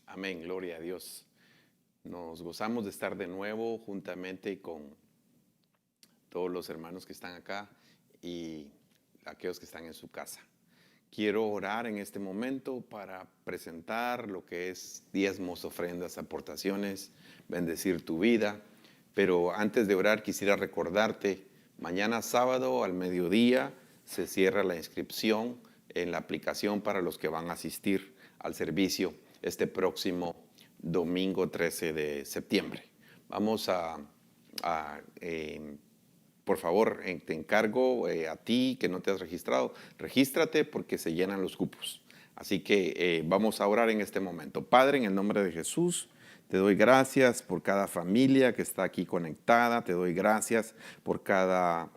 Amén, gloria a Dios. Nos gozamos de estar de nuevo juntamente con todos los hermanos que están acá y aquellos que están en su casa. Quiero orar en este momento para presentar lo que es diezmos, ofrendas, aportaciones, bendecir tu vida. Pero antes de orar quisiera recordarte, mañana sábado al mediodía se cierra la inscripción en la aplicación para los que van a asistir al servicio este próximo domingo 13 de septiembre. Vamos a por favor, te encargo a ti que no te has registrado, regístrate porque se llenan los cupos. Así que vamos a orar en este momento. Padre, en el nombre de Jesús, te doy gracias por cada familia que está aquí conectada. Te doy gracias por cada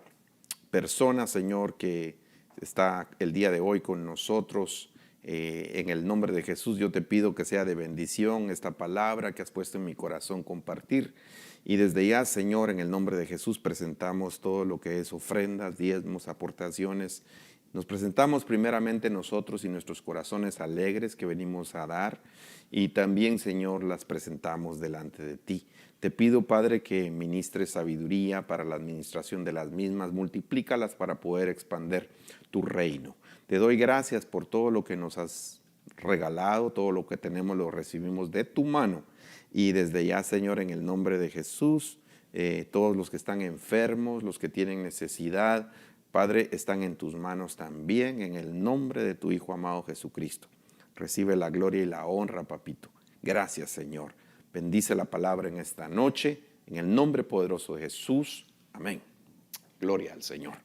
persona, Señor, que está el día de hoy con nosotros. En el nombre de Jesús yo te pido que sea de bendición esta palabra que has puesto en mi corazón compartir. Y desde ya, Señor, en el nombre de Jesús presentamos todo lo que es ofrendas, diezmos, aportaciones. Nos presentamos primeramente nosotros y nuestros corazones alegres que venimos a dar. Y también, Señor, las presentamos delante de ti. Te pido, Padre, que ministres sabiduría para la administración de las mismas. Multiplícalas para poder expandir tu reino. Te doy gracias por todo lo que nos has regalado, todo lo que tenemos lo recibimos de tu mano. Y desde ya, Señor, en el nombre de Jesús, todos los que están enfermos, los que tienen necesidad, Padre, están en tus manos también, en el nombre de tu Hijo amado Jesucristo. Recibe la gloria y la honra, papito. Gracias, Señor. Bendice la palabra en esta noche, en el nombre poderoso de Jesús. Amén. Gloria al Señor.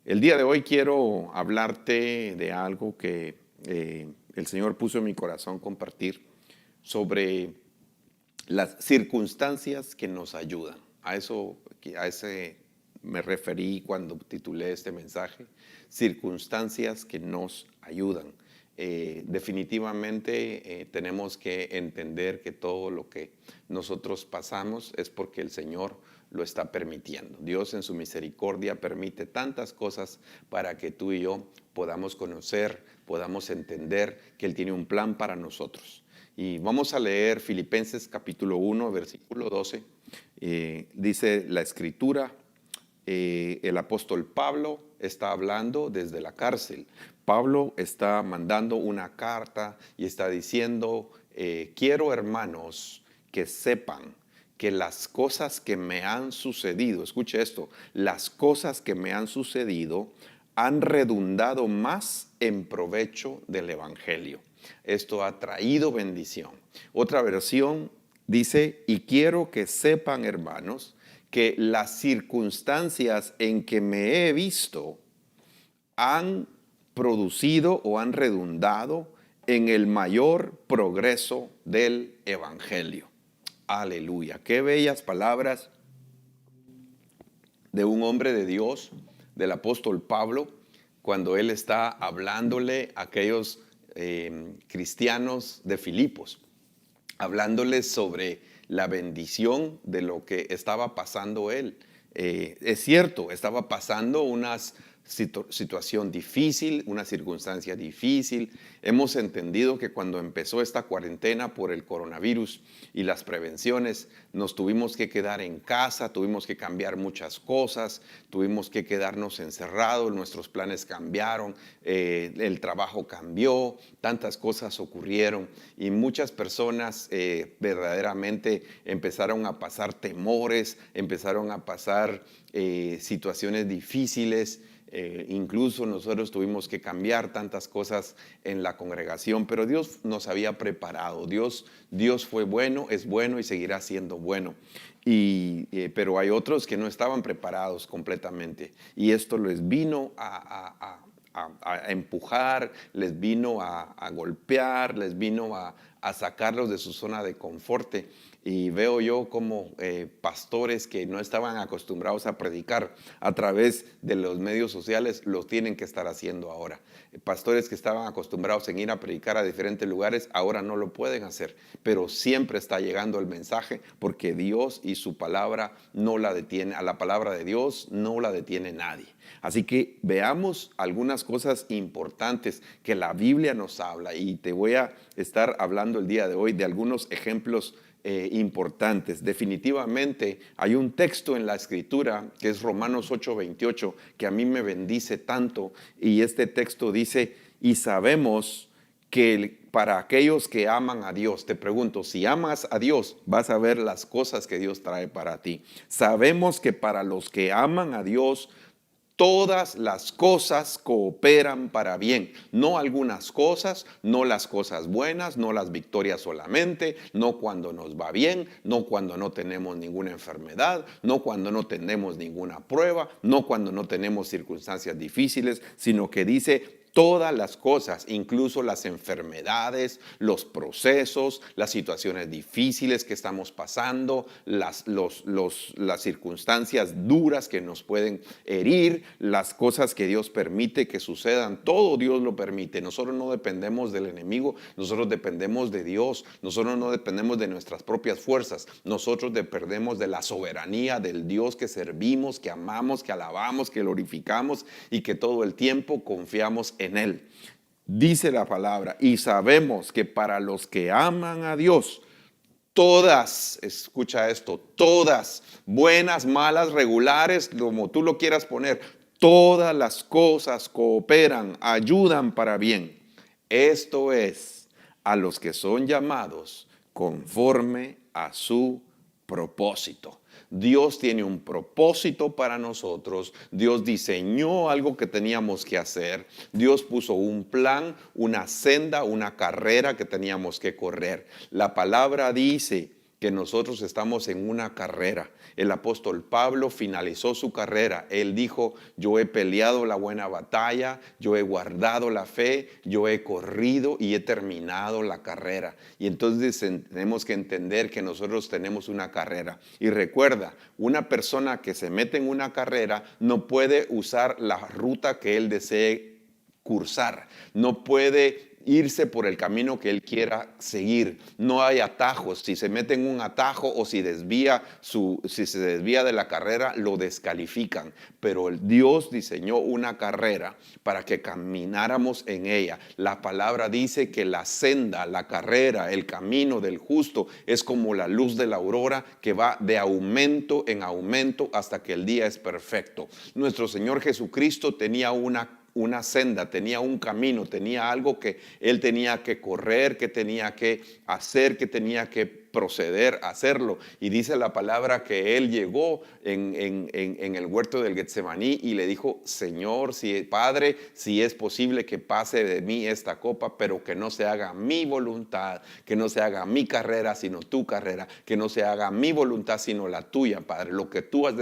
El día de hoy quiero hablarte de algo que el Señor puso en mi corazón compartir sobre las circunstancias que nos ayudan. A ese me referí cuando titulé este mensaje, circunstancias que nos ayudan. Definitivamente tenemos que entender que todo lo que nosotros pasamos es porque el Señor lo está permitiendo. Dios en su misericordia permite tantas cosas para que tú y yo podamos conocer, podamos entender que Él tiene un plan para nosotros. Y vamos a leer Filipenses capítulo 1, versículo 12. Dice la escritura, el apóstol Pablo está hablando desde la cárcel. Pablo está mandando una carta y está diciendo, quiero, hermanos, que sepan que las cosas que me han sucedido, escuche esto, las cosas que me han sucedido han redundado más en provecho del evangelio. Esto ha traído bendición. Otra versión dice, y quiero que sepan, hermanos, que las circunstancias en que me he visto han producido o han redundado en el mayor progreso del evangelio. Aleluya. Qué bellas palabras de un hombre de Dios, del apóstol Pablo, cuando él está hablándole a aquellos cristianos de Filipos, hablándoles sobre la bendición de lo que estaba pasando él. Es cierto, estaba pasando unas situación difícil, una circunstancia difícil. Hemos entendido que cuando empezó esta cuarentena por el coronavirus y las prevenciones, nos tuvimos que quedar en casa, tuvimos que cambiar muchas cosas, tuvimos que quedarnos encerrados, nuestros planes cambiaron, el trabajo cambió, tantas cosas ocurrieron y muchas personas verdaderamente empezaron a pasar temores, empezaron a pasar situaciones difíciles. Incluso nosotros tuvimos que cambiar tantas cosas en la congregación, pero Dios nos había preparado. Dios fue bueno, es bueno y seguirá siendo bueno. Pero hay otros que no estaban preparados completamente y esto les vino a empujar, les vino a golpear, les vino a sacarlos de su zona de confort. y veo yo como pastores que no estaban acostumbrados a predicar a través de los medios sociales, lo tienen que estar haciendo ahora. Pastores que estaban acostumbrados en ir a predicar a diferentes lugares, ahora no lo pueden hacer, pero siempre está llegando el mensaje porque Dios y su palabra no la detiene, a la palabra de Dios no la detiene nadie. Así que veamos algunas cosas importantes que la Biblia nos habla, y te voy a estar hablando el día de hoy de algunos ejemplos importantes. Definitivamente hay un texto en la Escritura que es Romanos 8:28 que a mí me bendice tanto, y este texto dice: y sabemos que para aquellos que aman a Dios, te pregunto, si amas a Dios, vas a ver las cosas que Dios trae para ti. Sabemos que para los que aman a Dios, todas las cosas cooperan para bien, no algunas cosas, no las cosas buenas, no las victorias solamente, no cuando nos va bien, no cuando no tenemos ninguna enfermedad, no cuando no tenemos ninguna prueba, no cuando no tenemos circunstancias difíciles, sino que dice todas las cosas, incluso las enfermedades, los procesos, las situaciones difíciles que estamos pasando, las circunstancias duras que nos pueden herir, las cosas que Dios permite que sucedan, todo Dios lo permite. Nosotros no dependemos del enemigo, nosotros dependemos de Dios, nosotros no dependemos de nuestras propias fuerzas, nosotros dependemos de la soberanía del Dios que servimos, que amamos, que alabamos, que glorificamos y que todo el tiempo confiamos en Él. Dice la palabra, y sabemos que para los que aman a Dios, todas, escucha esto, todas, buenas, malas, regulares, como tú lo quieras poner, todas las cosas cooperan, ayudan para bien. Esto es, a los que son llamados conforme a su propósito. Dios tiene un propósito para nosotros. Dios diseñó algo que teníamos que hacer. Dios puso un plan, una senda, una carrera que teníamos que correr. La palabra dice que nosotros estamos en una carrera. El apóstol Pablo finalizó su carrera. Él dijo: yo he peleado la buena batalla, yo he guardado la fe, yo he corrido y he terminado la carrera. Y entonces tenemos que entender que nosotros tenemos una carrera. Y recuerda, una persona que se mete en una carrera no puede usar la ruta que él desee cursar, no puede irse por el camino que él quiera seguir. No hay atajos. Si se mete en un atajo o si se desvía de la carrera, lo descalifican. Pero el Dios diseñó una carrera para que camináramos en ella. La palabra dice que la senda, la carrera, el camino del justo es como la luz de la aurora que va de aumento en aumento hasta que el día es perfecto. Nuestro Señor Jesucristo tenía una senda, tenía un camino, tenía algo que él tenía que correr, que tenía que hacer, que tenía que proceder a hacerlo. Y dice la palabra que él llegó en el huerto del Getsemaní y le dijo: Señor, Padre, si es posible que pase de mí esta copa, pero que no se haga mi voluntad, que no se haga mi carrera, sino tu carrera, que no se haga mi voluntad, sino la tuya, Padre. Lo que tú has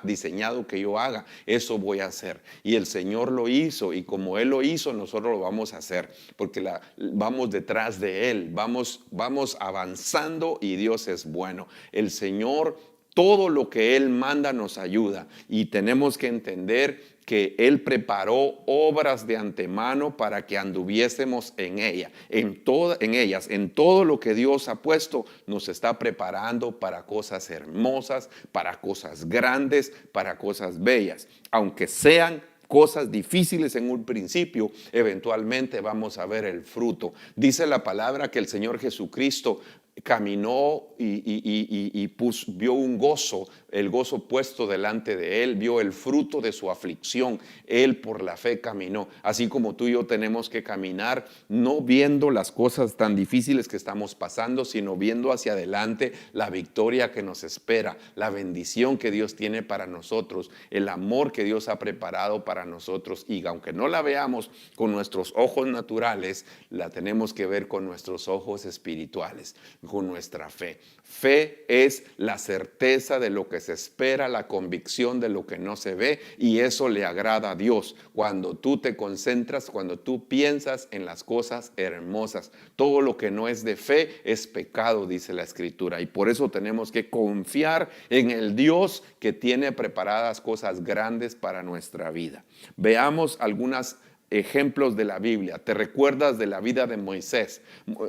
diseñado que yo haga, eso voy a hacer. Y el Señor lo hizo, y como Él lo hizo, nosotros lo vamos a hacer, porque vamos detrás de Él, vamos avanzando, y Dios es bueno. El Señor, todo lo que Él manda nos ayuda, y tenemos que entender que Él preparó obras de antemano para que anduviésemos en ellas. En todo lo que Dios ha puesto, nos está preparando para cosas hermosas, para cosas grandes, para cosas bellas. Aunque sean cosas difíciles en un principio, eventualmente vamos a ver el fruto. Dice la palabra que el Señor Jesucristo caminó y vio un gozo, el gozo puesto delante de él, vio el fruto de su aflicción. Él por la fe caminó, así como tú y yo tenemos que caminar, no viendo las cosas tan difíciles que estamos pasando, sino viendo hacia adelante la victoria que nos espera, la bendición que Dios tiene para nosotros, el amor que Dios ha preparado para nosotros. Y aunque no la veamos con nuestros ojos naturales, la tenemos que ver con nuestros ojos espirituales, con nuestra fe. Fe es la certeza de lo que se espera, la convicción de lo que no se ve, y eso le agrada a Dios. Cuando tú te concentras, cuando tú piensas en las cosas hermosas, todo lo que no es de fe es pecado, dice la Escritura, y por eso tenemos que confiar en el Dios que tiene preparadas cosas grandes para nuestra vida. Veamos algunos ejemplos de la Biblia. ¿Te recuerdas de la vida de Moisés?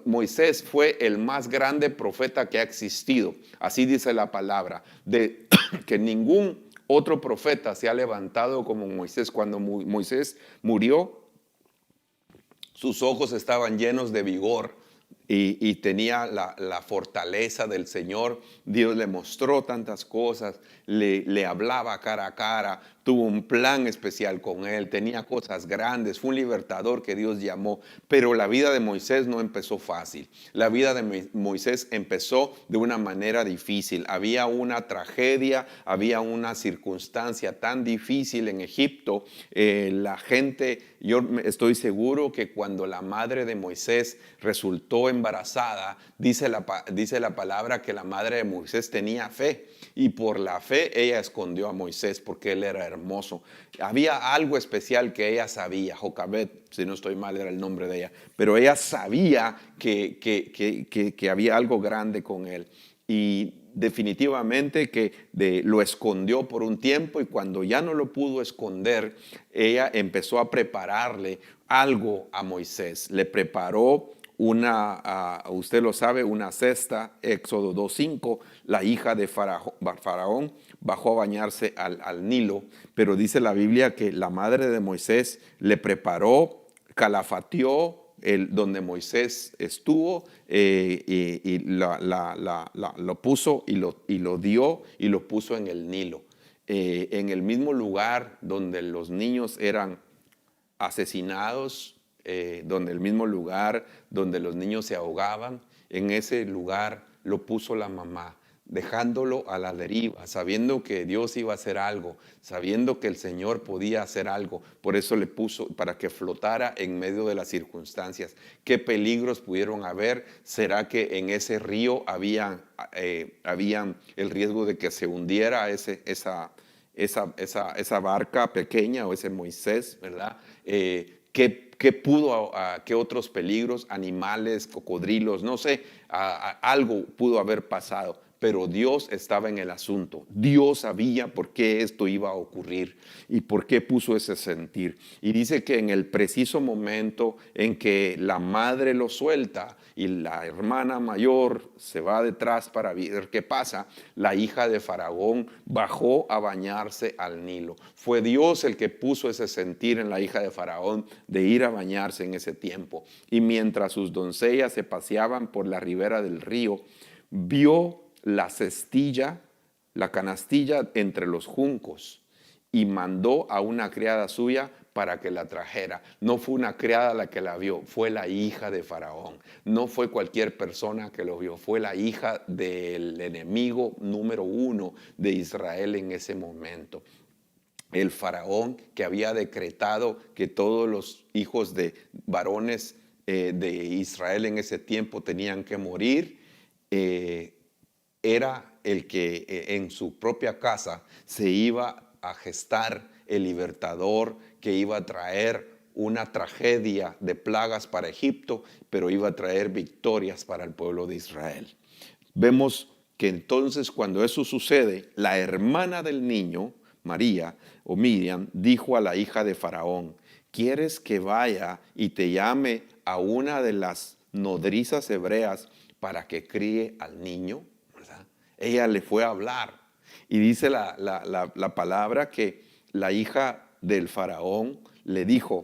Moisés fue el más grande profeta que ha existido. Así dice la palabra, de que ningún otro profeta se ha levantado como Moisés. Cuando Moisés murió, sus ojos estaban llenos de vigor y tenía la fortaleza del Señor. Dios le mostró tantas cosas, le hablaba cara a cara, tuvo un plan especial con él, tenía cosas grandes, fue un libertador que Dios llamó. Pero la vida de Moisés no empezó fácil. La vida de Moisés empezó de una manera difícil. Había una tragedia, había una circunstancia tan difícil en Egipto. La gente, yo estoy seguro que cuando la madre de Moisés resultó embarazada, dice la palabra que la madre de Moisés tenía fe, y por la fe ella escondió a Moisés porque él era hermoso. Había algo especial que ella sabía. Jocabed, si no estoy mal, era el nombre de ella, pero ella sabía que había algo grande con él, y definitivamente que lo escondió por un tiempo, y cuando ya no lo pudo esconder, ella empezó a prepararle algo a Moisés. Le preparó usted lo sabe, una cesta. Éxodo 2:5, la hija de Faraón bajó a bañarse al Nilo, pero dice la Biblia que la madre de Moisés le preparó, calafateó donde Moisés estuvo, y lo puso y lo dio y lo puso en el Nilo, en el mismo lugar donde los niños eran asesinados, donde el mismo lugar donde los niños se ahogaban. En ese lugar lo puso la mamá, dejándolo a la deriva, sabiendo que Dios iba a hacer algo, sabiendo que el Señor podía hacer algo. Por eso le puso, para que flotara en medio de las circunstancias. ¿Qué peligros pudieron haber? ¿Será que en ese río habían el riesgo de que se hundiera esa barca pequeña, o ese Moisés, ¿verdad? ¿Qué otros peligros? Animales, cocodrilos, no sé, algo pudo haber pasado, pero Dios estaba en el asunto. Dios sabía por qué esto iba a ocurrir y por qué puso ese sentir. Y dice que en el preciso momento en que la madre lo suelta y la hermana mayor se va detrás para ver qué pasa, la hija de Faraón bajó a bañarse al Nilo. Fue Dios el que puso ese sentir en la hija de Faraón de ir a bañarse en ese tiempo. Y mientras sus doncellas se paseaban por la ribera del río, vio la cestilla, la canastilla entre los juncos, y mandó a una criada suya para que la trajera. No fue una criada la que la vio, fue la hija de Faraón. No fue cualquier persona que lo vio, fue la hija del enemigo número 1 de Israel en ese momento. El Faraón, que había decretado que todos los hijos de varones de Israel en ese tiempo tenían que morir, era el que en su propia casa se iba a gestar el libertador que iba a traer una tragedia de plagas para Egipto, pero iba a traer victorias para el pueblo de Israel. Vemos que entonces, cuando eso sucede, la hermana del niño, María o Miriam, dijo a la hija de Faraón: ¿quieres que vaya y te llame a una de las nodrizas hebreas para que críe al niño? ¿Verdad? Ella le fue a hablar, y dice la palabra que la hija del Faraón le dijo: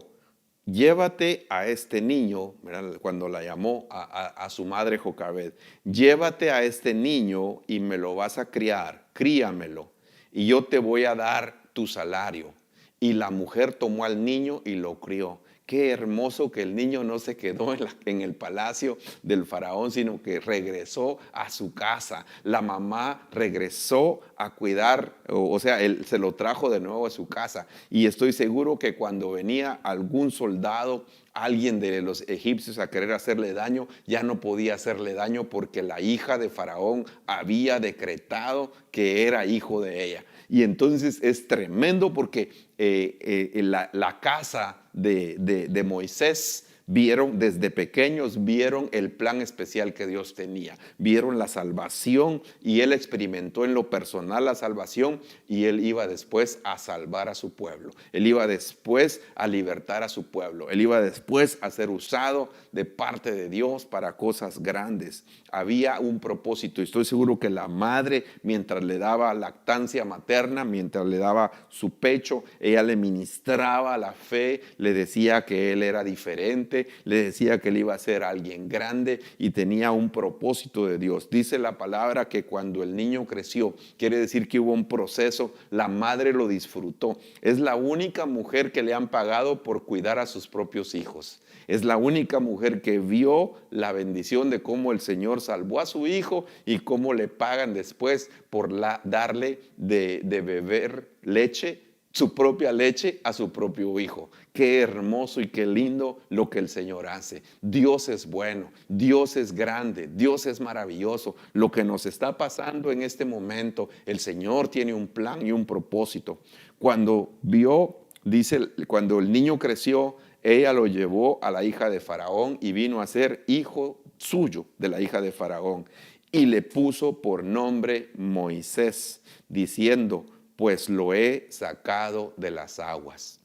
llévate a este niño, ¿verdad? Cuando la llamó a su madre Jocabed, llévate a este niño y me lo vas a criar, críamelo, y yo te voy a dar tu salario. Y la mujer tomó al niño y lo crió. Qué hermoso que el niño no se quedó en el palacio del Faraón, sino que regresó a su casa. La mamá regresó a cuidar, o sea, él se lo trajo de nuevo a su casa. Y estoy seguro que cuando venía algún soldado alguien de los egipcios a querer hacerle daño, ya no podía hacerle daño porque la hija de Faraón había decretado que era hijo de ella. Y entonces es tremendo porque la casa de Moisés vieron, desde pequeños, vieron el plan especial que Dios tenía. Vieron la salvación y él experimentó en lo personal la salvación y él iba después a salvar a su pueblo. Él iba después a libertar a su pueblo. Él iba después a ser usado de parte de Dios para cosas grandes. Había un propósito y estoy seguro que la madre, mientras le daba lactancia materna, mientras le daba su pecho, ella le ministraba la fe, le decía que él era diferente, le decía que él iba a ser alguien grande y tenía un propósito de Dios. Dice la palabra que cuando el niño creció, quiere decir que hubo un proceso, la madre lo disfrutó. Es la única mujer que le han pagado por cuidar a sus propios hijos. Es la única mujer que vio la bendición de cómo el Señor salvó a su hijo y cómo le pagan después por darle de beber leche, su propia leche a su propio hijo. Qué hermoso y qué lindo lo que el Señor hace. Dios es bueno, Dios es grande, Dios es maravilloso. Lo que nos está pasando en este momento, el Señor tiene un plan y un propósito. Cuando cuando el niño creció, ella lo llevó a la hija de Faraón y vino a ser hijo suyo de la hija de Faraón. Y le puso por nombre Moisés, diciendo: pues lo he sacado de las aguas.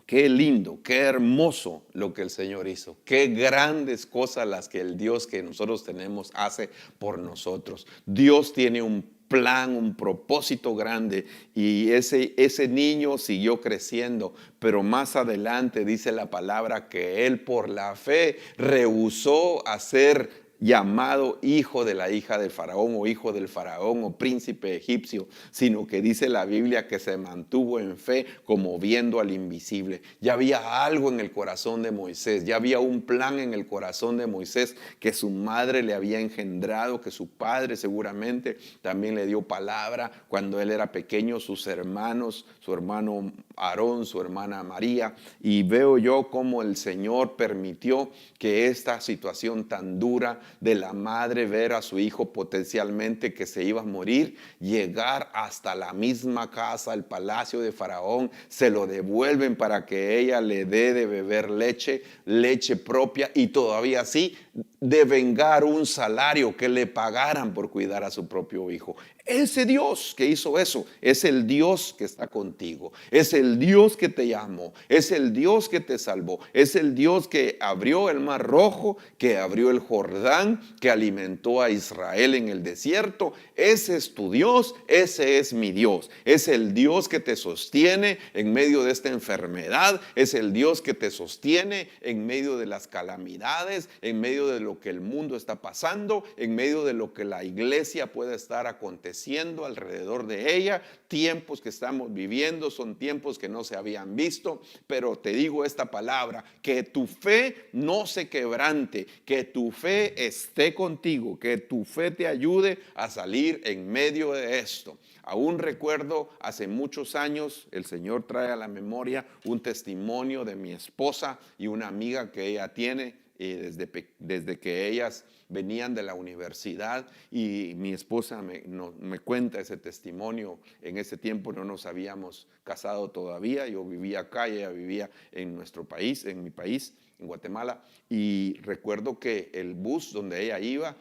Qué lindo, qué hermoso lo que el Señor hizo. Qué grandes cosas las que el Dios que nosotros tenemos hace por nosotros. Dios tiene un plan, un propósito grande y ese niño siguió creciendo, pero más adelante dice la palabra que él por la fe rehusó hacer llamado hijo de la hija del faraón o hijo del faraón o príncipe egipcio, sino que dice la Biblia que se mantuvo en fe como viendo al invisible. Ya había algo en el corazón de Moisés, ya había un plan en el corazón de Moisés que su madre le había engendrado, que su padre seguramente también le dio palabra cuando él era pequeño, sus hermanos, su hermano Aarón, su hermana María, y veo yo cómo el Señor permitió que esta situación tan dura de la madre ver a su hijo potencialmente que se iba a morir, llegar hasta la misma casa, el palacio de Faraón, se lo devuelven para que ella le dé de beber leche propia y todavía así devengar un salario que le pagaran por cuidar a su propio hijo. Ese Dios que hizo eso es el Dios que está contigo, es el Dios que te llamó, es el Dios que te salvó, es el Dios que abrió el mar rojo, que abrió el Jordán, que alimentó a Israel en el desierto. Ese es tu Dios, ese es mi Dios. Es el Dios que te sostiene en medio de esta enfermedad, es el Dios que te sostiene en medio de las calamidades, en medio de lo que el mundo está pasando, en medio de lo que la iglesia puede estar aconteciendo alrededor de ella. Tiempos que estamos viviendo son tiempos que no se habían visto, pero te digo esta palabra: que tu fe no se quebrante, que tu fe esté contigo, que tu fe te ayude a salir en medio de esto. Aún recuerdo hace muchos años, el Señor trae a la memoria un testimonio de mi esposa y una amiga que ella tiene desde que ellas venían de la universidad, y mi esposa me cuenta ese testimonio. En ese tiempo no nos habíamos casado todavía, yo vivía acá y ella vivía en nuestro país, en mi país, en Guatemala, y recuerdo que el bus donde ella iba,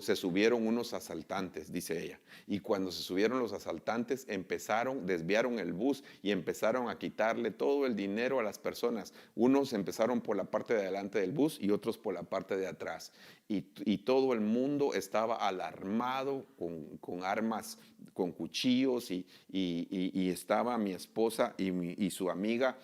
se subieron unos asaltantes, dice ella, y cuando se subieron los asaltantes desviaron el bus y empezaron a quitarle todo el dinero a las personas. Unos empezaron por la parte de adelante del bus y otros por la parte de atrás, y todo el mundo estaba alarmado con armas, con cuchillos, y estaba mi esposa y su amiga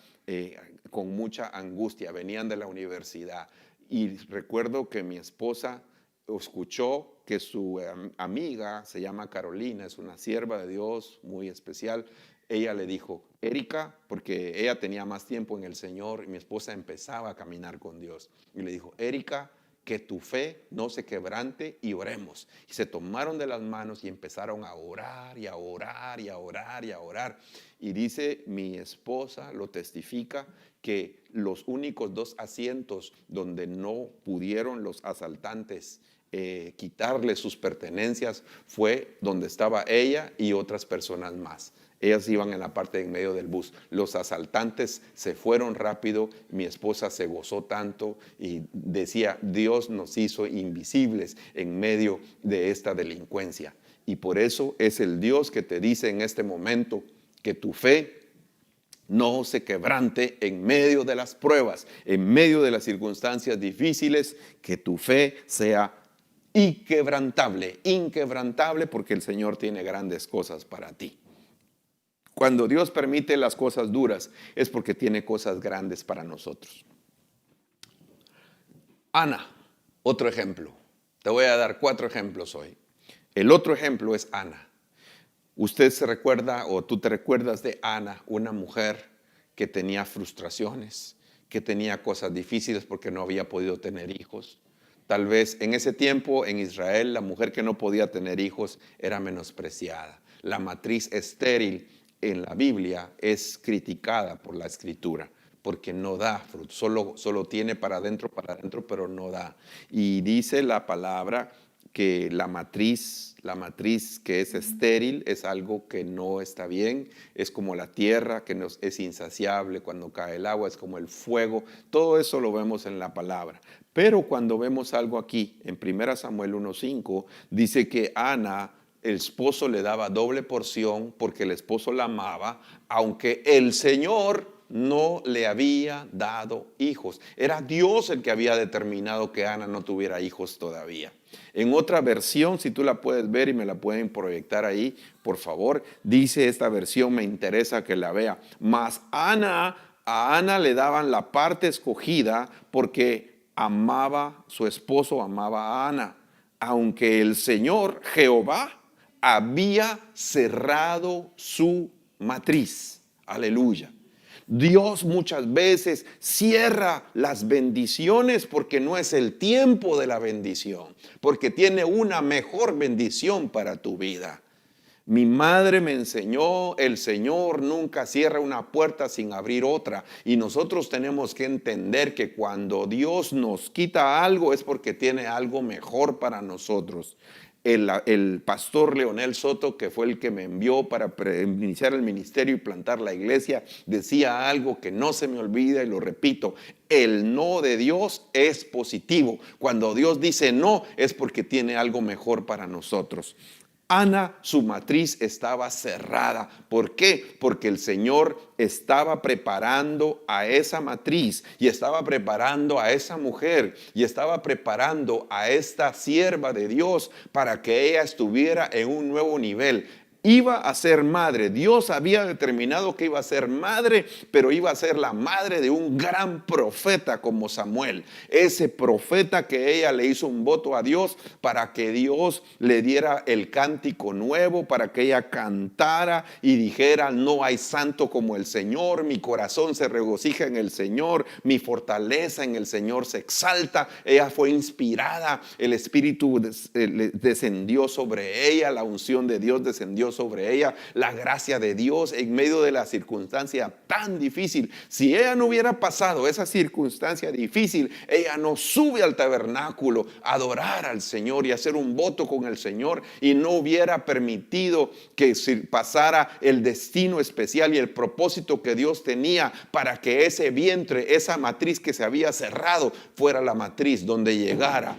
con mucha angustia. Venían de la universidad y recuerdo que mi esposa escuchó que su amiga, se llama Carolina, es una sierva de Dios muy especial. Ella le dijo: Erika, porque ella tenía más tiempo en el Señor y mi esposa empezaba a caminar con Dios, y le dijo: Erika, que tu fe no se quebrante y oremos. Y se tomaron de las manos y empezaron a orar y a orar y a orar y a orar. Y dice mi esposa, lo testifica, que los únicos 2 asientos donde no pudieron los asaltantes quitarle sus pertenencias fue donde estaba ella y otras personas más. Ellas iban en la parte de en medio del bus. Los asaltantes se fueron rápido. Mi esposa se gozó tanto y decía, Dios nos hizo invisibles en medio de esta delincuencia. Y por eso es el Dios que te dice en este momento que tu fe no se quebrante en medio de las pruebas, en medio de las circunstancias difíciles, que tu fe sea inquebrantable, inquebrantable, porque el Señor tiene grandes cosas para ti. Cuando Dios permite las cosas duras es porque tiene cosas grandes para nosotros. Ana, otro ejemplo. Te voy a dar 4 ejemplos hoy. El otro ejemplo es Ana. Usted se recuerda o tú te recuerdas de Ana, una mujer que tenía frustraciones, que tenía cosas difíciles porque no había podido tener hijos. Tal vez en ese tiempo en Israel la mujer que no podía tener hijos era menospreciada. La matriz estéril en la Biblia es criticada por la Escritura porque no da fruto, solo tiene para adentro, pero no da. Y dice la palabra que la matriz que es estéril es algo que no está bien, es como la tierra que es insaciable, cuando cae el agua es como el fuego, todo eso lo vemos en la palabra. Pero cuando vemos algo aquí, en 1 Samuel 1:5, dice que Ana, el esposo le daba doble porción porque el esposo la amaba, aunque el Señor no le había dado hijos. Era Dios el que había determinado que Ana no tuviera hijos todavía. En otra versión, si tú la puedes ver y me la pueden proyectar ahí, por favor, dice esta versión, me interesa que la vea. Mas a Ana le daban la parte escogida porque su esposo amaba a Ana, aunque el Señor, Jehová, había cerrado su matriz. Aleluya. Dios muchas veces cierra las bendiciones porque no es el tiempo de la bendición, porque tiene una mejor bendición para tu vida. Mi madre me enseñó, el Señor nunca cierra una puerta sin abrir otra. Y nosotros tenemos que entender que cuando Dios nos quita algo es porque tiene algo mejor para nosotros. El pastor Leonel Soto, que fue el que me envió para iniciar el ministerio y plantar la iglesia, decía algo que no se me olvida y lo repito: el no de Dios es positivo. Cuando Dios dice no es porque tiene algo mejor para nosotros. Ana, su matriz estaba cerrada. ¿Por qué? Porque el Señor estaba preparando a esa matriz y estaba preparando a esa mujer y estaba preparando a esta sierva de Dios para que ella estuviera en un nuevo nivel. Iba a ser madre. Dios había determinado que iba a ser madre, pero iba a ser la madre de un gran profeta como Samuel. Ese profeta que ella le hizo un voto a Dios para que Dios le diera el cántico nuevo, para que ella cantara y dijera: no hay santo como el Señor, mi corazón se regocija en el Señor, mi fortaleza en el Señor se exalta. Ella fue inspirada, el Espíritu descendió sobre ella, la unción de Dios descendió sobre ella, la gracia de Dios en medio de la circunstancia tan difícil. Si ella no hubiera pasado esa circunstancia difícil, ella no sube al tabernáculo a adorar al Señor y hacer un voto con el Señor, y no hubiera permitido que pasara el destino especial y el propósito que Dios tenía para que ese vientre, esa matriz que se había cerrado, fuera la matriz donde llegara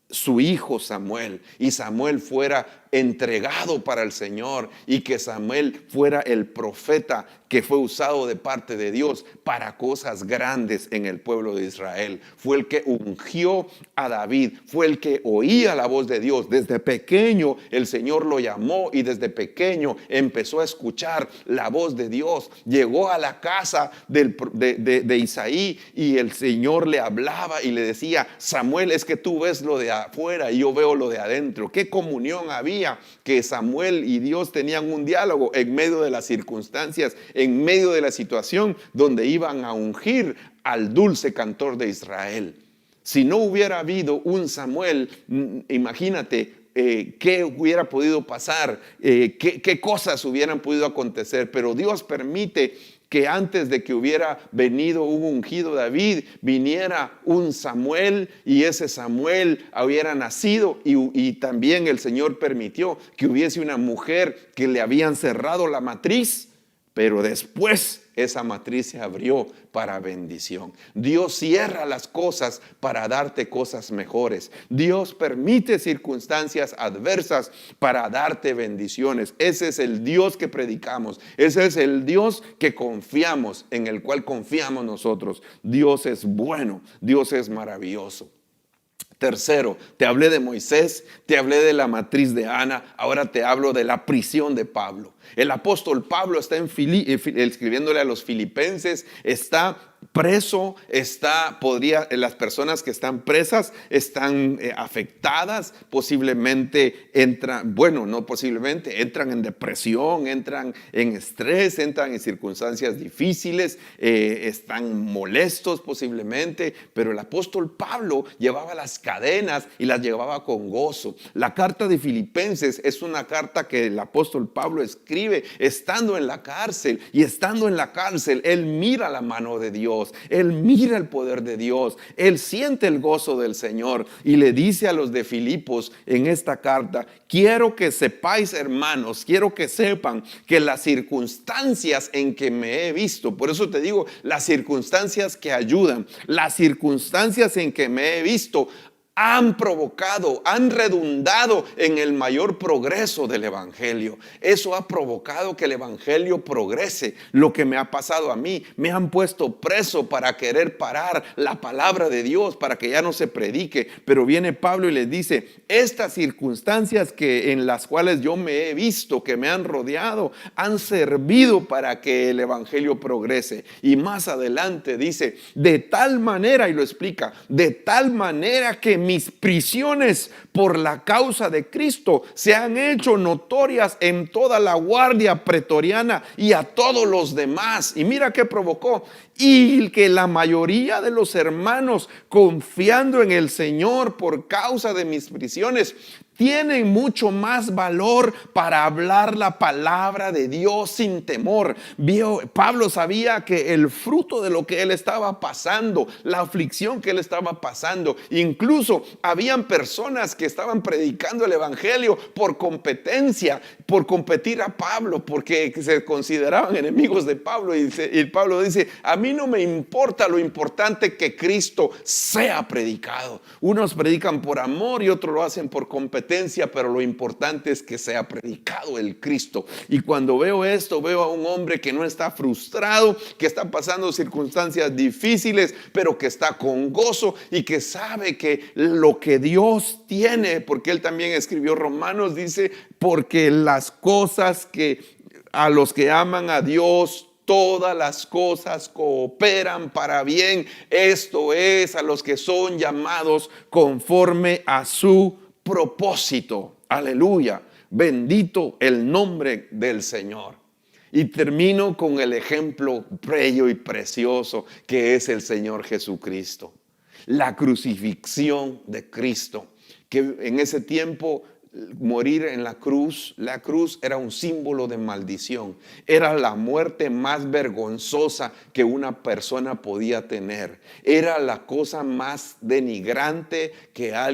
su hijo Samuel, y Samuel fuera entregado para el Señor, y que Samuel fuera el profeta que fue usado de parte de Dios para cosas grandes en el pueblo de Israel. Fue el que ungió a David, fue el que oía la voz de Dios. Desde pequeño el Señor lo llamó y desde pequeño empezó a escuchar la voz de Dios. Llegó a la casa de Isaí y el Señor le hablaba y le decía: Samuel, es que tú ves lo de afuera y yo veo lo de adentro. ¿Qué comunión había? Que Samuel y Dios tenían un diálogo en medio de las circunstancias, en medio de la situación donde iban a ungir al dulce cantor de Israel. Si no hubiera habido un Samuel, imagínate qué hubiera podido pasar, qué cosas hubieran podido acontecer. Pero Dios permite que antes de que hubiera venido un ungido David, viniera un Samuel, y ese Samuel hubiera nacido, y también el Señor permitió que hubiese una mujer que le habían cerrado la matriz, pero después esa matriz se abrió para bendición. Dios cierra las cosas para darte cosas mejores. Dios permite circunstancias adversas para darte bendiciones. Ese es el Dios que predicamos. Ese es el Dios que confiamos, en el cual confiamos nosotros. Dios es bueno, Dios es maravilloso. Tercero, te hablé de Moisés, te hablé de la matriz de Ana, ahora te hablo de la prisión de Pablo. El apóstol Pablo está escribiéndole a los filipenses, está preso, las personas que están presas están afectadas, posiblemente entran en depresión, entran en estrés, entran en circunstancias difíciles, están molestos posiblemente, pero el apóstol Pablo llevaba las cadenas y las llevaba con gozo. La carta de Filipenses es una carta que el apóstol Pablo escribe estando en la cárcel, y estando en la cárcel él mira la mano de Dios, él mira el poder de Dios, él siente el gozo del Señor, y le dice a los de Filipos en esta carta: quiero que sepáis, hermanos, quiero que sepan que las circunstancias en que me he visto, por eso te digo, las circunstancias que ayudan, las circunstancias en que me he visto han redundado en el mayor progreso del evangelio. Eso ha provocado que el evangelio progrese. Lo que me ha pasado a mí, me han puesto preso para querer parar la palabra de Dios, para que ya no se predique. Pero viene Pablo y les dice: estas circunstancias en las cuales yo me he visto, que me han rodeado, han servido para que el evangelio progrese. Y más adelante dice: de tal manera, y lo explica, de tal manera que mis prisiones por la causa de Cristo se han hecho notorias en toda la guardia pretoriana y a todos los demás. Y mira qué provocó: y que la mayoría de los hermanos, confiando en el Señor por causa de mis prisiones, tienen mucho más valor para hablar la palabra de Dios sin temor. Pablo sabía que el fruto de lo que él estaba pasando, la aflicción que él estaba pasando, incluso habían personas que estaban predicando el evangelio por competencia, por competir a Pablo, porque se consideraban enemigos de Pablo. Y Pablo dice: a mí no me importa, lo importante que Cristo sea predicado. Unos predican por amor y otros lo hacen por competencia, pero lo importante es que sea predicado el Cristo. Y cuando veo esto, veo a un hombre que no está frustrado, que está pasando circunstancias difíciles, pero que está con gozo y que sabe que lo que Dios tiene, porque él también escribió Romanos, dice: porque las cosas que a los que aman a Dios, todas las cosas cooperan para bien. Esto es, a los que son llamados conforme a su propósito. Aleluya. Bendito el nombre del Señor. Y termino con el ejemplo bello y precioso que es el Señor Jesucristo. La crucifixión de Cristo, que en ese tiempo morir en la cruz era un símbolo de maldición. Era la muerte más vergonzosa que una persona podía tener. Era la cosa más denigrante que a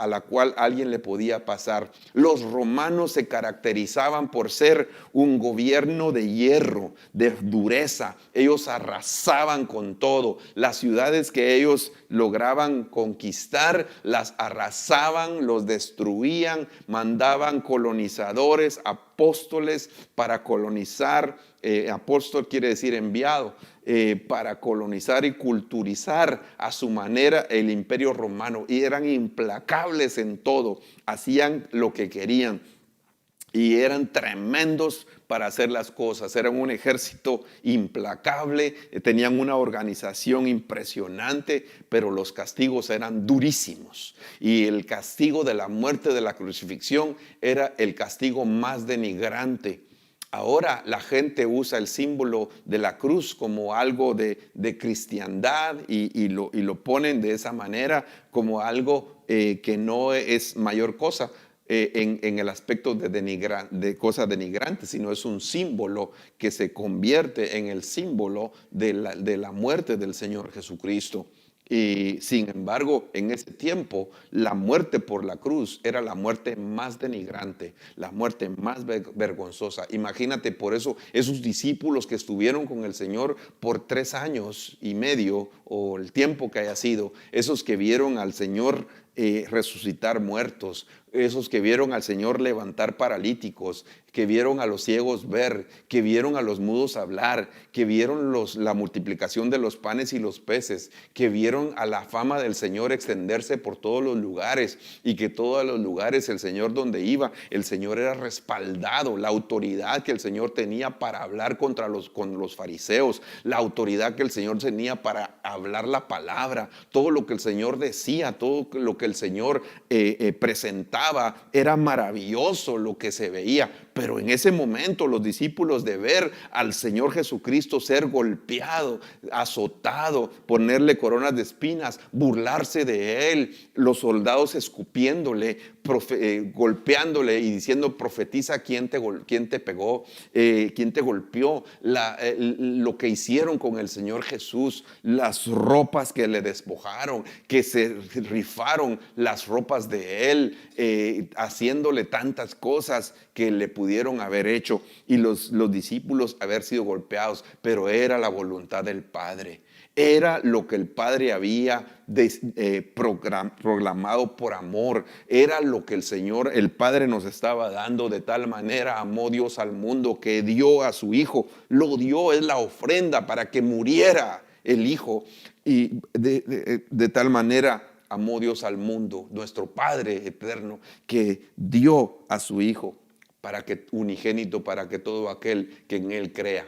la cual alguien le podía pasar. Los romanos se caracterizaban por ser un gobierno de hierro, de dureza. Ellos arrasaban con todo. Las ciudades que ellos lograban conquistar, las arrasaban, los destruían, mandaban colonizadores, apóstoles para colonizar. Apóstol quiere decir enviado, para colonizar y culturizar a su manera el imperio romano. Y eran implacables en todo, hacían lo que querían. Y eran tremendos para hacer las cosas. Eran un ejército implacable, tenían una organización impresionante, pero los castigos eran durísimos. Y el castigo de la muerte, de la crucifixión, era el castigo más denigrante. Ahora la gente usa el símbolo de la cruz como algo de cristiandad y lo ponen de esa manera como algo que no es mayor cosa en el aspecto de cosa denigrante, sino es un símbolo que se convierte en el símbolo de la muerte del Señor Jesucristo. Y sin embargo, en ese tiempo, la muerte por la cruz era la muerte más denigrante, la muerte más vergonzosa. Imagínate, por eso esos discípulos que estuvieron con el Señor por 3 años y medio, o el tiempo que haya sido, esos que vieron al Señor resucitar muertos, esos que vieron al Señor levantar paralíticos, que vieron a los ciegos ver, que vieron a los mudos hablar, que vieron la multiplicación de los panes y los peces, que vieron a la fama del Señor extenderse por todos los lugares, y que todos los lugares el Señor donde iba, el Señor era respaldado, la autoridad que el Señor tenía para hablar con los fariseos, la autoridad que el Señor tenía para hablar la palabra, todo lo que el Señor decía, todo lo que el Señor presentaba, era maravilloso lo que se veía. Pero en ese momento los discípulos, de ver al Señor Jesucristo ser golpeado, azotado, ponerle coronas de espinas, burlarse de él, los soldados escupiéndole, golpeándole y diciendo: profetiza quién te pegó, quién te golpeó, lo que hicieron con el Señor Jesús, las ropas que le despojaron, que se rifaron las ropas de él, haciéndole tantas cosas que le pudieron haber hecho, y los discípulos haber sido golpeados, pero era la voluntad del Padre. Era lo que el Padre había proclamado por amor. Era lo que el Señor, el Padre, nos estaba dando. De tal manera amó Dios al mundo que dio a su Hijo. Lo dio, es la ofrenda para que muriera el Hijo. Y de tal manera amó Dios al mundo, nuestro Padre eterno, que dio a su Hijo unigénito, para que todo aquel que en Él crea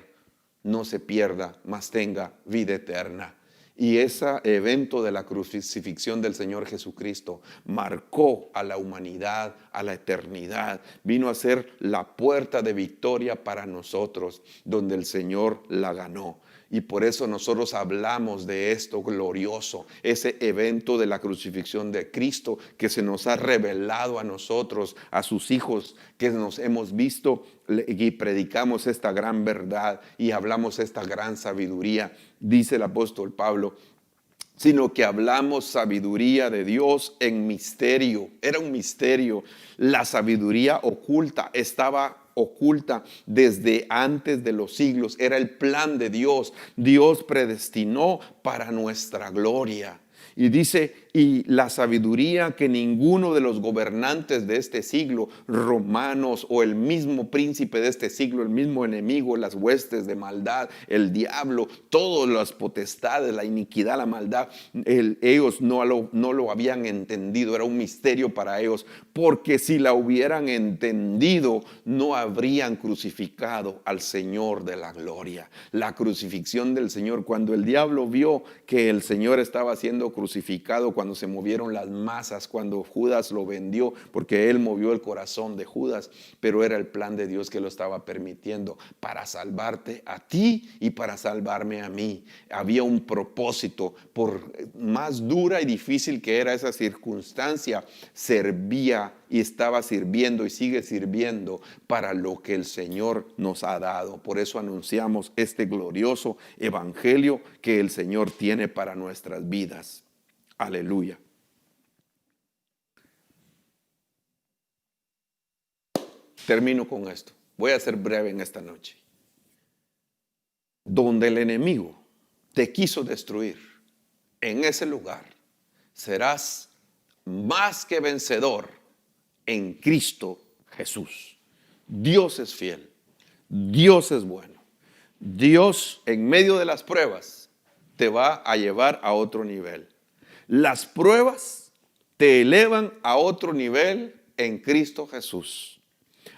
no se pierda, mas tenga vida eterna. Y ese evento de la crucifixión del Señor Jesucristo marcó a la humanidad, a la eternidad. Vino a ser la puerta de victoria para nosotros, donde el Señor la ganó. Y por eso nosotros hablamos de esto glorioso, ese evento de la crucifixión de Cristo, que se nos ha revelado a nosotros, a sus hijos, que nos hemos visto y predicamos esta gran verdad y hablamos esta gran sabiduría. Dice el apóstol Pablo: sino que hablamos sabiduría de Dios en misterio. Era un misterio. La sabiduría oculta estaba oculta desde antes de los siglos. Era el plan de Dios. Dios predestinó para nuestra gloria. Y dice: y la sabiduría que ninguno de los gobernantes de este siglo, romanos, o el mismo príncipe de este siglo, el mismo enemigo, las huestes de maldad, el diablo, todas las potestades, la iniquidad, la maldad, ellos no lo habían entendido. Era un misterio para ellos, porque si la hubieran entendido, no habrían crucificado al Señor de la gloria. La crucifixión del Señor, cuando el diablo vio que el Señor estaba siendo crucificado, cuando se movieron las masas, cuando Judas lo vendió, porque él movió el corazón de Judas, pero era el plan de Dios que lo estaba permitiendo para salvarte a ti y para salvarme a mí. Había un propósito. Por más dura y difícil que era esa circunstancia, servía y estaba sirviendo y sigue sirviendo para lo que el Señor nos ha dado. Por eso anunciamos este glorioso evangelio que el Señor tiene para nuestras vidas. Aleluya. Termino con esto. Voy a ser breve en esta noche. Donde el enemigo te quiso destruir, en ese lugar serás más que vencedor en Cristo Jesús. Dios es fiel. Dios es bueno. Dios, en medio de las pruebas, te va a llevar a otro nivel. Las pruebas te elevan a otro nivel en Cristo Jesús.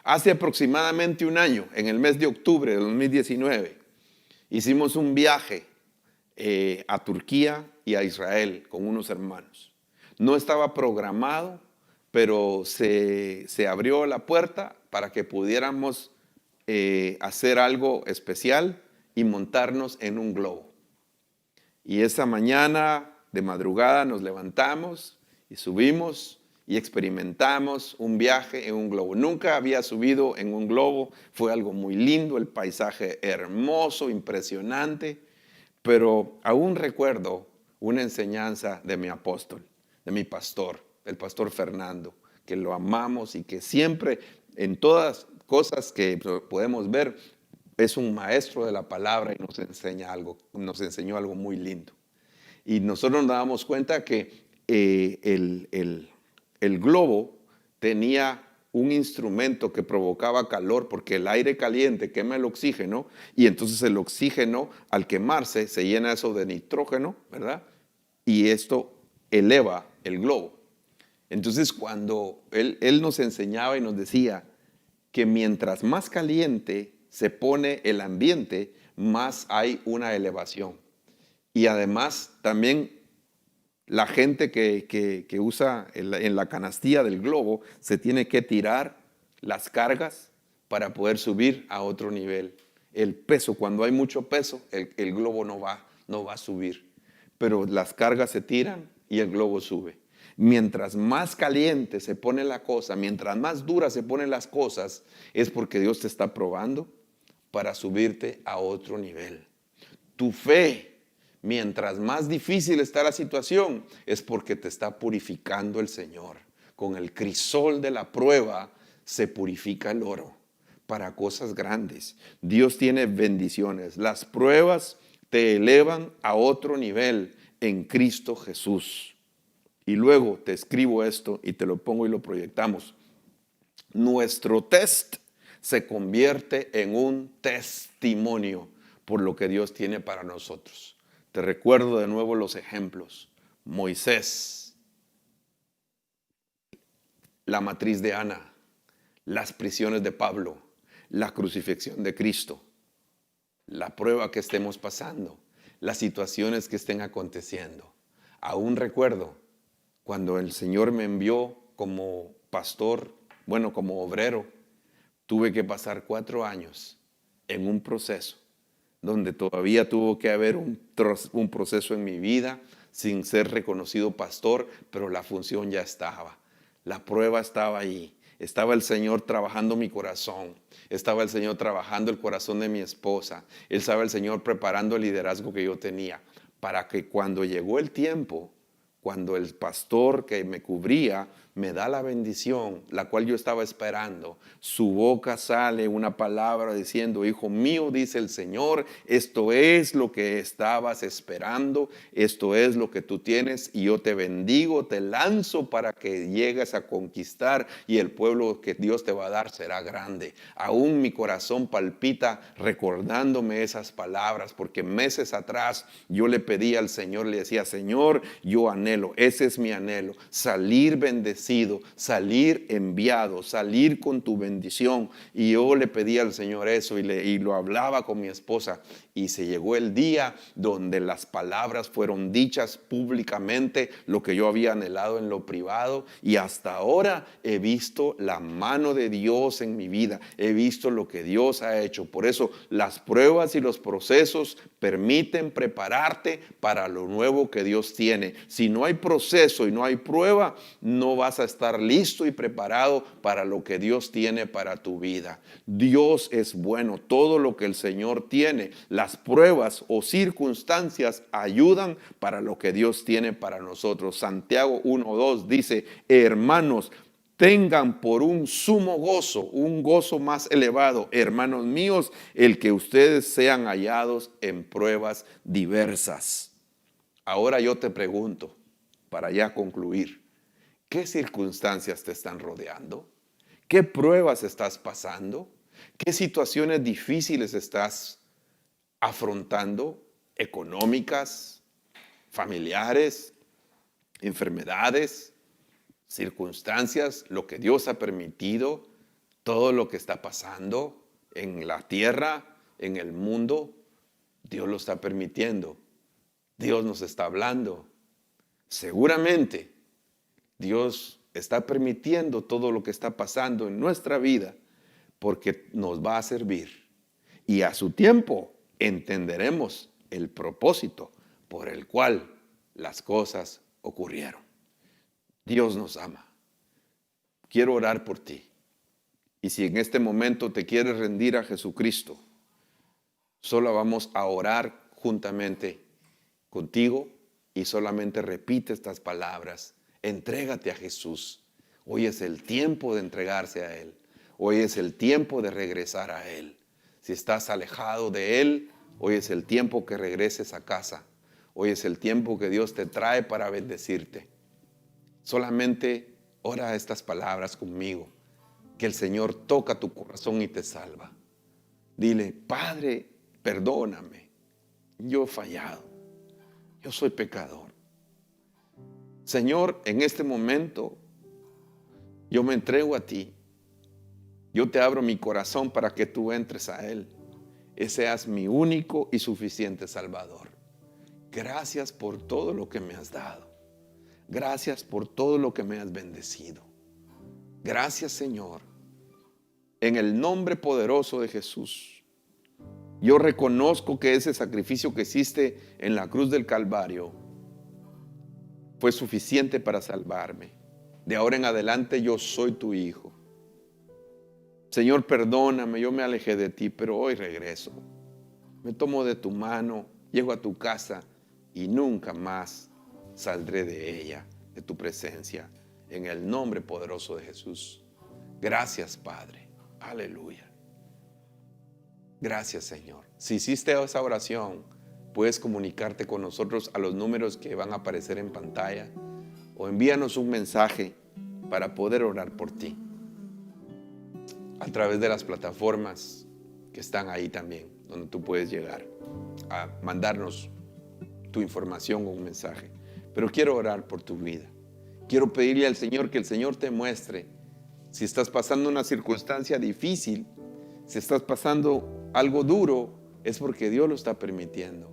Hace aproximadamente un año, en el mes de octubre de 2019, hicimos un viaje a Turquía y a Israel con unos hermanos. No estaba programado, pero se abrió la puerta para que pudiéramos hacer algo especial y montarnos en un globo. Y esa mañana de madrugada nos levantamos y subimos y experimentamos un viaje en un globo. Nunca había subido en un globo, fue algo muy lindo, el paisaje hermoso, impresionante, pero aún recuerdo una enseñanza de mi apóstol, de mi pastor, el pastor Fernando, que lo amamos y que siempre en todas cosas que podemos ver es un maestro de la palabra y nos enseñó algo muy lindo. Y nosotros nos damos cuenta que el globo tenía un instrumento que provocaba calor porque el aire caliente quema el oxígeno y entonces el oxígeno al quemarse se llena eso de nitrógeno, ¿verdad? Y esto eleva el globo. Entonces cuando él nos enseñaba y nos decía que mientras más caliente se pone el ambiente, más hay una elevación. Y además también la gente que usa en la canastilla del globo se tiene que tirar las cargas para poder subir a otro nivel. El peso, cuando hay mucho peso, el globo no va a subir. Pero las cargas se tiran y el globo sube. Mientras más caliente se pone la cosa, mientras más dura se ponen las cosas, es porque Dios te está probando para subirte a otro nivel. Tu fe, mientras más difícil está la situación, es porque te está purificando el Señor. Con el crisol de la prueba se purifica el oro para cosas grandes. Dios tiene bendiciones. Las pruebas te elevan a otro nivel en Cristo Jesús. Y luego te escribo esto y te lo pongo y lo proyectamos. Nuestro test se convierte en un testimonio por lo que Dios tiene para nosotros. Te recuerdo de nuevo los ejemplos. Moisés, la matriz de Ana, las prisiones de Pablo, la crucifixión de Cristo, la prueba que estemos pasando, las situaciones que estén aconteciendo. Aún recuerdo cuando el Señor me envió como pastor, como obrero, tuve que pasar 4 años en un proceso donde todavía tuvo que haber un proceso en mi vida sin ser reconocido pastor, pero la función ya estaba. La prueba estaba ahí. Estaba el Señor trabajando mi corazón. Estaba el Señor trabajando el corazón de mi esposa. Estaba el Señor preparando el liderazgo que yo tenía para que cuando llegó el tiempo, cuando el pastor que me cubría me da la bendición, la cual yo estaba esperando, su boca sale una palabra diciendo: hijo mío, dice el Señor, esto es lo que estabas esperando, esto es lo que tú tienes y yo te bendigo, te lanzo para que llegues a conquistar y el pueblo que Dios te va a dar será grande. Aún mi corazón palpita recordándome esas palabras, porque meses atrás yo le pedí al Señor, le decía: Señor, yo anhelo, ese es mi anhelo, salir bendecido, salir enviado, salir con tu bendición. Y yo le pedí al Señor eso y lo hablaba con mi esposa. Y se llegó el día donde las palabras fueron dichas públicamente, lo que yo había anhelado en lo privado. Y hasta ahora he visto la mano de Dios en mi vida. He visto lo que Dios ha hecho. Por eso las pruebas y los procesos permiten prepararte para lo nuevo que Dios tiene. Si no hay proceso y no hay prueba, no vas a estar listo y preparado para lo que Dios tiene para tu vida. Dios es bueno. Todo lo que el Señor tiene, las pruebas o circunstancias ayudan para lo que Dios tiene para nosotros. Santiago 1:2 dice: hermanos, tengan por un sumo gozo, un gozo más elevado, hermanos míos, el que ustedes sean hallados en pruebas diversas. Ahora yo te pregunto, para ya concluir, ¿qué circunstancias te están rodeando? ¿Qué pruebas estás pasando? ¿Qué situaciones difíciles estás afrontando? Económicas, familiares, enfermedades, circunstancias, lo que Dios ha permitido, todo lo que está pasando en la tierra, en el mundo, Dios lo está permitiendo. Dios nos está hablando. Seguramente Dios está permitiendo todo lo que está pasando en nuestra vida porque nos va a servir. Y a su tiempo entenderemos el propósito por el cual las cosas ocurrieron. Dios nos ama. Quiero orar por ti. Y si en este momento te quieres rendir a Jesucristo, solo vamos a orar juntamente contigo y solamente repite estas palabras. Entrégate a Jesús. Hoy es el tiempo de entregarse a Él. Hoy es el tiempo de regresar a Él. Si estás alejado de Él, hoy es el tiempo que regreses a casa. Hoy es el tiempo que Dios te trae para bendecirte. Solamente ora estas palabras conmigo, que el Señor toca tu corazón y te salva. Dile: Padre, perdóname, yo he fallado, yo soy pecador. Señor, en este momento yo me entrego a ti. Yo te abro mi corazón para que tú entres a Él y seas mi único y suficiente Salvador. Gracias por todo lo que me has dado. Gracias por todo lo que me has bendecido. Gracias, Señor. En el nombre poderoso de Jesús, yo reconozco que ese sacrificio que hiciste en la cruz del Calvario fue suficiente para salvarme. De ahora en adelante yo soy tu hijo. Señor, perdóname, yo me alejé de ti, pero hoy regreso. Me tomo de tu mano, llego a tu casa y nunca más saldré de ella, de tu presencia, en el nombre poderoso de Jesús. Gracias, Padre. Aleluya. Gracias, Señor. Si hiciste esa oración, puedes comunicarte con nosotros a los números que van a aparecer en pantalla o envíanos un mensaje para poder orar por ti a través de las plataformas que están ahí también, donde tú puedes llegar a mandarnos tu información o un mensaje. Pero quiero orar por tu vida. Quiero pedirle al Señor que el Señor te muestre si estás pasando una circunstancia difícil, si estás pasando algo duro, es porque Dios lo está permitiendo.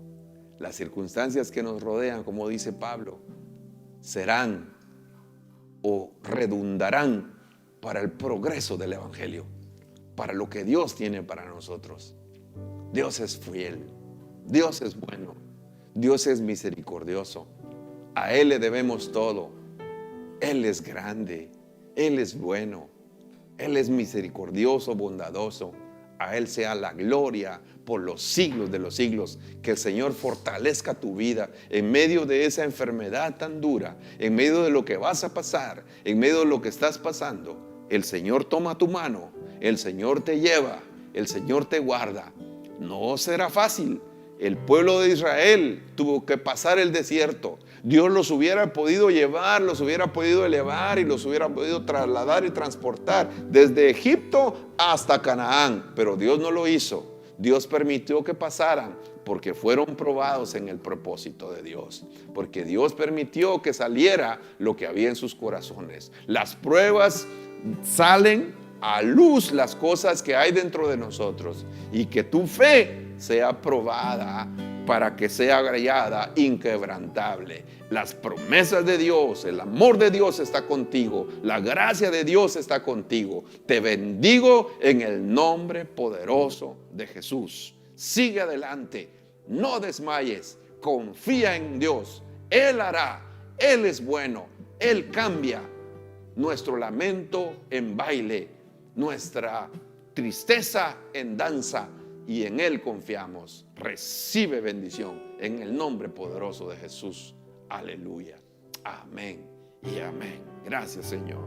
Las circunstancias que nos rodean, como dice Pablo, serán o redundarán para el progreso del Evangelio, para lo que Dios tiene para nosotros. Dios es fiel, Dios es bueno, Dios es misericordioso. A Él le debemos todo. Él es grande, Él es bueno, Él es misericordioso, bondadoso. A Él sea la gloria por los siglos de los siglos. Que el Señor fortalezca tu vida en medio de esa enfermedad tan dura, en medio de lo que vas a pasar, en medio de lo que estás pasando. El Señor toma tu mano, el Señor te lleva, el Señor te guarda. No será fácil. El pueblo de Israel tuvo que pasar el desierto. Dios los hubiera podido llevar, los hubiera podido elevar y los hubiera podido trasladar y transportar desde Egipto hasta Canaán. Pero Dios no lo hizo. Dios permitió que pasaran porque fueron probados en el propósito de Dios. Porque Dios permitió que saliera lo que había en sus corazones. Las pruebas salen a luz, las cosas que hay dentro de nosotros, y que tu fe sea probada para que sea hallada inquebrantable. Las promesas de Dios, el amor de Dios está contigo, la gracia de Dios está contigo. Te bendigo en el nombre poderoso de Jesús. Sigue adelante, no desmayes, confía en Dios. Él hará, Él es bueno, Él cambia nuestro lamento en baile, nuestra tristeza en danza, y en Él confiamos. Recibe bendición en el nombre poderoso de Jesús. Aleluya. Amén y amén. Gracias, Señor.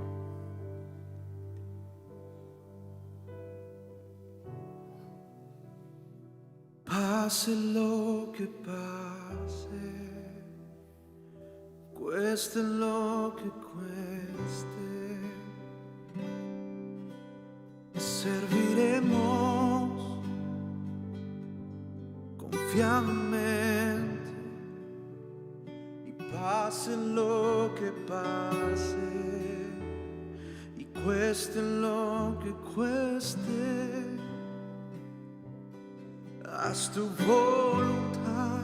Pase lo que pase, cueste lo que cueste, serviremos confiadamente. Y pase lo que pase, y cueste lo que cueste, haz tu voluntad,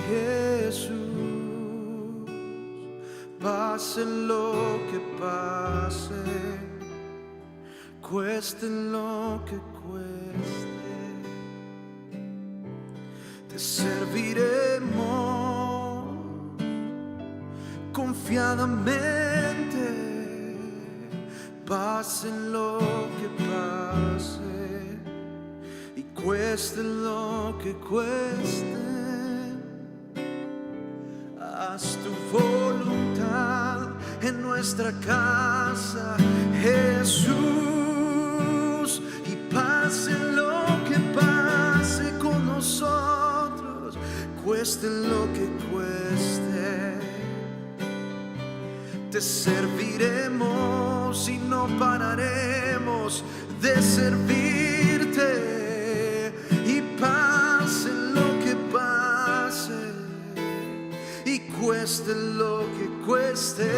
Jesús. Pase lo que pase, cueste lo que cueste, te serviremos confiadamente, pase lo que pase y cueste lo que cueste. Haz tu voluntad en nuestra casa, Jesús, y pase lo que pase con nosotros, cueste lo que cueste, te serviremos y no pararemos de servirte, y pase lo que pase y cueste lo que cueste.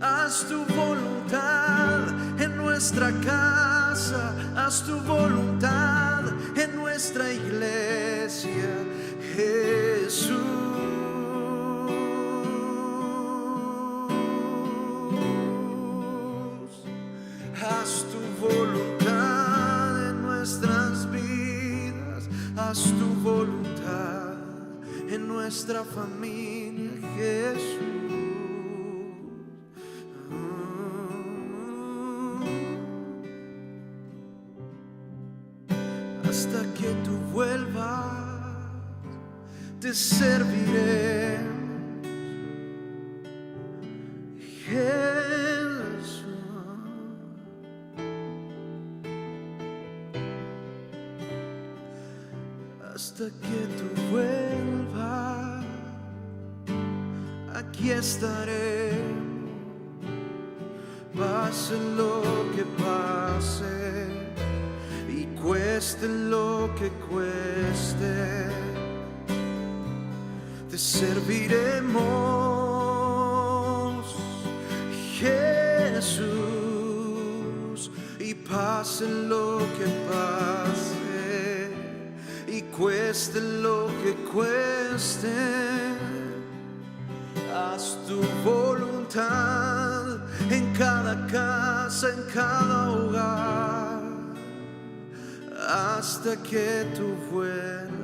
Haz tu voluntad en nuestra casa, haz tu voluntad en nuestra iglesia, Jesús. Haz tu voluntad en nuestras vidas, haz tu voluntad en nuestra familia, Jesús. Hasta que tú vuelvas, te serviremos, Jesús. Hasta que tú vuelvas, aquí estaremos, pase lo que pase y cueste lo que cueste, te serviremos, Jesús, y pase lo que pase y cueste lo que cueste. Haz tu voluntad en cada casa, en cada hogar, hasta que tú vuelvas.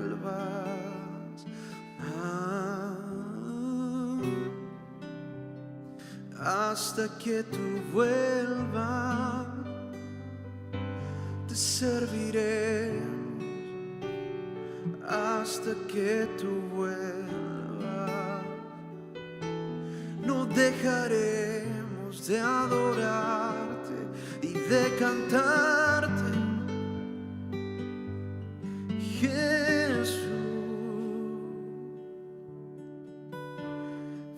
Hasta que tú vuelvas, te serviremos, hasta que tú vuelvas. No dejaremos de adorarte y de cantarte, Jesús.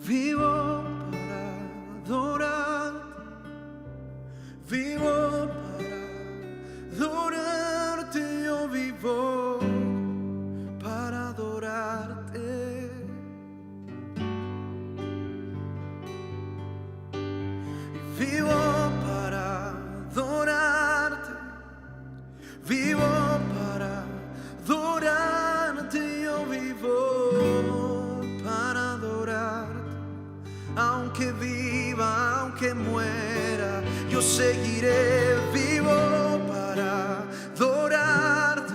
Vivo para adorarte, vivo para adorarte, yo vivo para adorarte. Vivo para adorarte, vivo para adorarte, yo vivo para adorarte. Aunque viva, aunque muera, yo seguiré vivo para adorarte,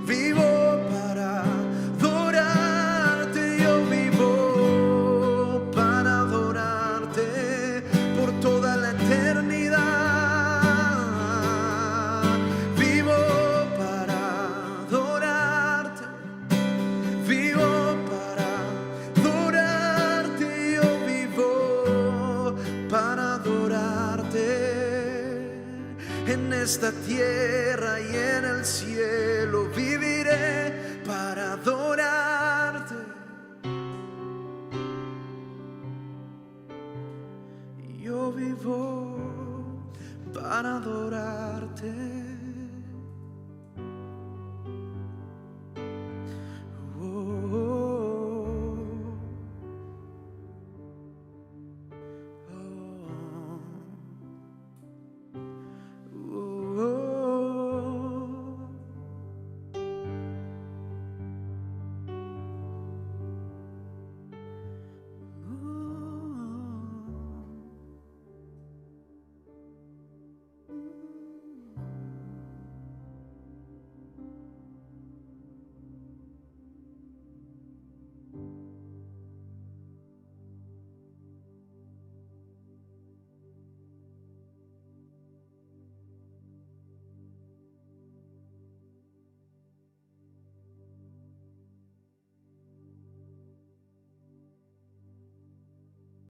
vivo para adorarte, yo vivo para adorarte por toda la eternidad. Vivo para adorarte, vivo para adorarte, yo vivo para adorarte. En esta tierra y en el cielo viviré para adorarte. Yo vivo para adorarte. Oh, oh, oh.